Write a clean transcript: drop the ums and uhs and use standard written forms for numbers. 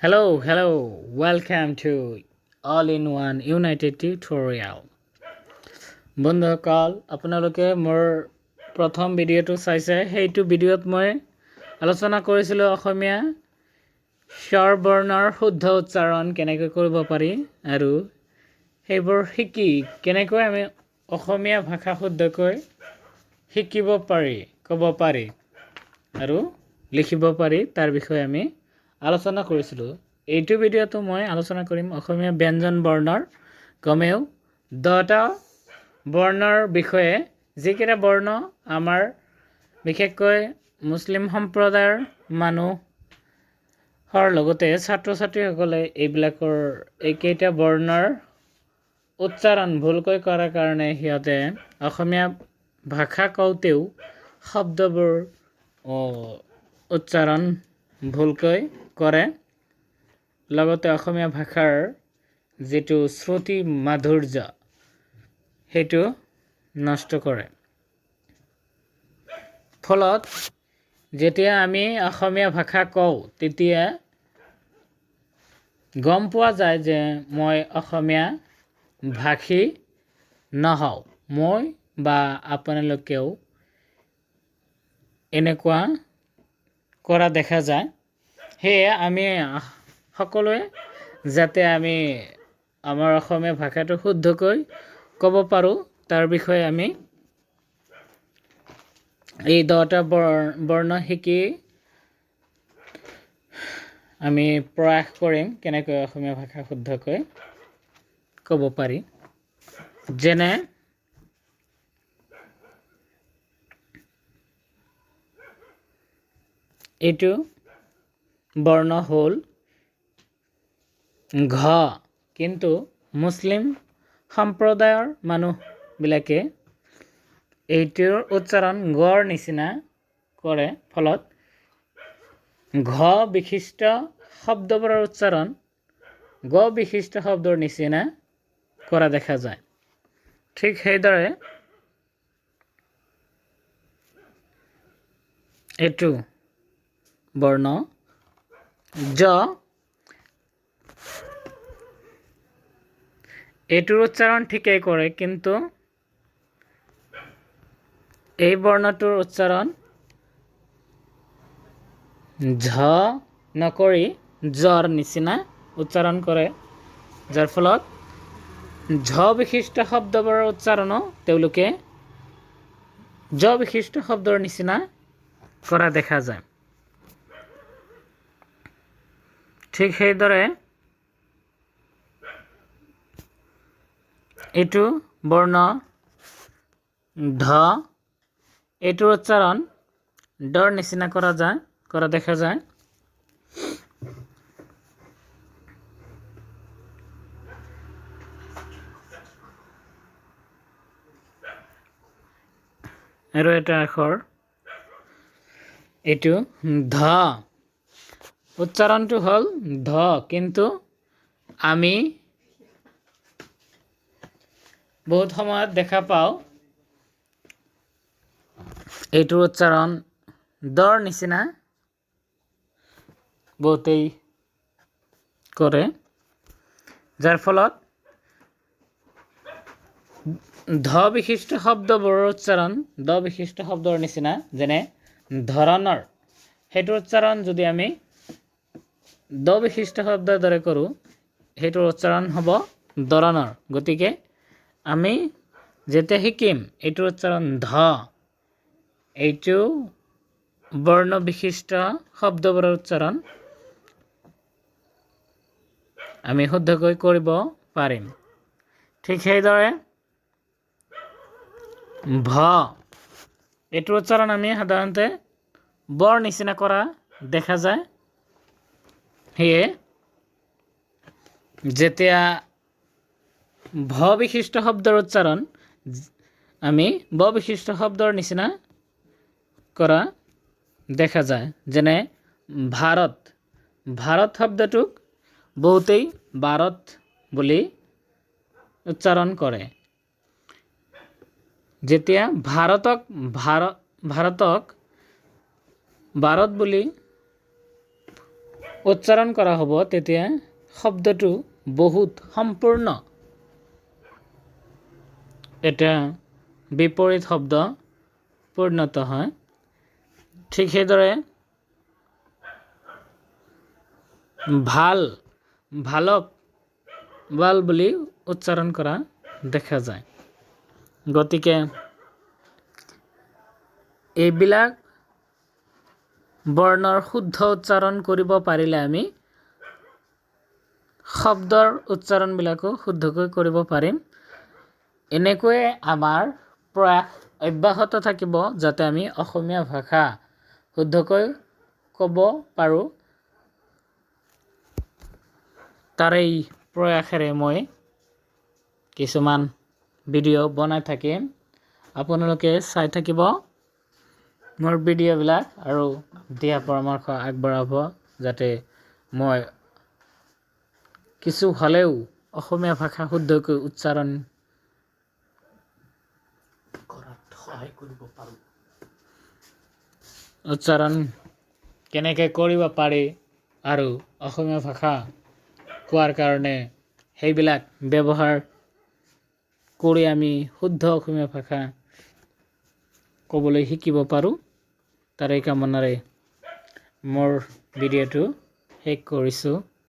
Hello, welcome to All-in-One United Tutorial. বন্ধুসকল আপোনালোকে মোৰ প্ৰথম ভিডিঅ'টো চাইছে সেইটো ভিডিঅ'ত মই আলোচনা কৰিছিলোঁ অসমীয়া স্বৰ বৰ্ণৰ শুদ্ধ উচ্চাৰণ কেনেকৈ কৰিব পাৰি আৰু সেইবোৰ শিকি কেনেকৈ আমি অসমীয়া ভাষা শুদ্ধকৈ শিকিব পাৰি ক'ব পাৰি আৰু লিখিব পাৰি তাৰ বিষয়ে আমি আলোচনা কৰিছিলোঁ। এইটো ভিডিঅ'টো মই আলোচনা কৰিম অসমীয়া ব্যঞ্জন বৰ্ণৰ কমেও 10টা বৰ্ণৰ বিষয়ে, যিকেইটা বৰ্ণ আমাৰ বিশেষকৈ মুছলিম সম্প্ৰদায়ৰ মানুহৰ লগতে ছাত্ৰ ছাত্ৰীসকলে এইকেইটা বৰ্ণৰ উচ্চাৰণ ভুলকৈ কৰাৰ কাৰণে সিহঁতে অসমীয়া ভাষা কওঁতেও শব্দবোৰ উচ্চাৰণ ভুলকৈ কৰে, লগতে অসমীয়া ভাষাৰ যিটো শ্ৰুতি মাধুৰ্য সেইটো নষ্ট কৰে। ফলত যেতিয়া আমি অসমীয়া ভাষা কওঁ তেতিয়া গম পোৱা যায় যে মই অসমীয়া ভাষী নহওঁ। মই বা আপোনালোকেও এনেকুৱা কৰা দেখা যায়। সেয়ে আমি সকলোৱে যাতে আমি আমাৰ অসমীয়া ভাষাটো শুদ্ধকৈ ক'ব পাৰোঁ তাৰ বিষয়ে আমি এই 10টা বৰ্ণ শিকি আমি প্ৰয়াস কৰিম কেনেকৈ অসমীয়া ভাষা শুদ্ধকৈ ক'ব পাৰি। যেনে এইটো বৰ্ণ হ'ল ঘ, কিন্তু মুছলিম সম্প্ৰদায়ৰ মানুহবিলাকে এইটোৰ উচ্চাৰণ গৰ নিচিনা কৰে। ফলত ঘ বিশিষ্ট শব্দবোৰৰ উচ্চাৰণ গ বিশিষ্ট শব্দৰ নিচিনা কৰা দেখা যায়। ঠিক সেইদৰে এইটো বৰ্ণ জ, এইটোৰ উচ্চাৰণ ঠিকেই কৰে, কিন্তু এই বৰ্ণটোৰ উচ্চাৰণ ঝ নকৰি জৰ নিচিনা উচ্চাৰণ কৰে, যাৰ ফলত ঝ বিশিষ্ট শব্দবোৰৰ উচ্চাৰণো তেওঁলোকে জ বিশিষ্ট শব্দৰ নিচিনা কৰা দেখা যায়। ঠিক সেইদৰে এইটো বৰ্ণ ধ, এইটোৰ উচ্চাৰণ ডৰ নিচিনা কৰা দেখা যায়। আৰু এটা আখৰ এইটো ধ, উচ্চাৰণটো হ'ল ধ, কিন্তু আমি বহুত সময়ত দেখা পাওঁ এইটোৰ উচ্চাৰণ দৰ নিচিনা বহুতেই কৰে, যাৰ ফলত ধ বিশিষ্ট শব্দবোৰৰ উচ্চাৰণ দ বিশিষ্ট শব্দৰ নিচিনা, যেনে ধৰণৰ, সেইটোৰ উচ্চাৰণ যদি আমি দ বিশিষ্ট শব্দৰ দৰে কৰোঁ সেইটোৰ উচ্চাৰণ হ'ব দৰণৰ। গতিকে আমি যেতিয়া শিকিম এইটোৰ উচ্চাৰণ ধ, এইটো বৰ্ণ বিশিষ্ট শব্দবোৰৰ উচ্চাৰণ আমি শুদ্ধকৈ কৰিব পাৰিম। ঠিক সেইদৰে ভ, এইটোৰ উচ্চাৰণ আমি সাধাৰণতে বৰ নিচিনা কৰা দেখা যায়। সেয়ে যেতিয়া ভ বিশিষ্ট শব্দৰ উচ্চাৰণ আমি ব বিশিষ্ট শব্দৰ নিচিনা কৰা দেখা যায়। যেনে ভাৰত, ভাৰত শব্দটোক বহুতেই ভাৰত বুলি উচ্চাৰণ কৰে। যেতিয়া ভাৰতক ভাৰত বুলি উচ্চাৰণ কৰা হ'ব তেতিয়া শব্দটো বহুত সম্পূৰ্ণ এটা বিপৰীত শব্দ পৰিণত হয় ঠিক সেইদৰে ভালক ভাল বুলি উচ্চাৰণ কৰা দেখা যায় গতিকে এইবিলাক বৰ্ণৰ শুদ্ধ উচ্চাৰণ কৰিব পাৰিলে আমি শব্দৰ উচ্চাৰণবিলাকো শুদ্ধকৈ কৰিব পাৰিম এনেকৈয়ে আমাৰ প্ৰয়াস অব্যাহত থাকিব যাতে আমি অসমীয়া ভাষা শুদ্ধকৈ ক'ব পাৰোঁ তাৰেই প্ৰয়াসেৰে মই কিছুমান ভিডিঅ' বনাই থাকিম আপোনালোকে চাই থাকিব মোৰ ভিডিঅ'বিলাক আৰু দিয়া পৰামৰ্শ আগবঢ়াব যাতে মই কিছু হ'লেও অসমীয়া ভাষা শুদ্ধকৈ উচ্চাৰণ কৰাত সহায় কৰিব পাৰোঁ উচ্চাৰণ কেনেকৈ কৰিব পাৰি আৰু অসমীয়া ভাষা কোৱাৰ কাৰণে সেইবিলাক ব্যৱহাৰ কৰি আমি শুদ্ধ অসমীয়া ভাষা ক'বলৈ শিকিব পাৰোঁ তাৰে কামনাৰে মোৰ ভিডিঅ'টো শেষ কৰিছোঁ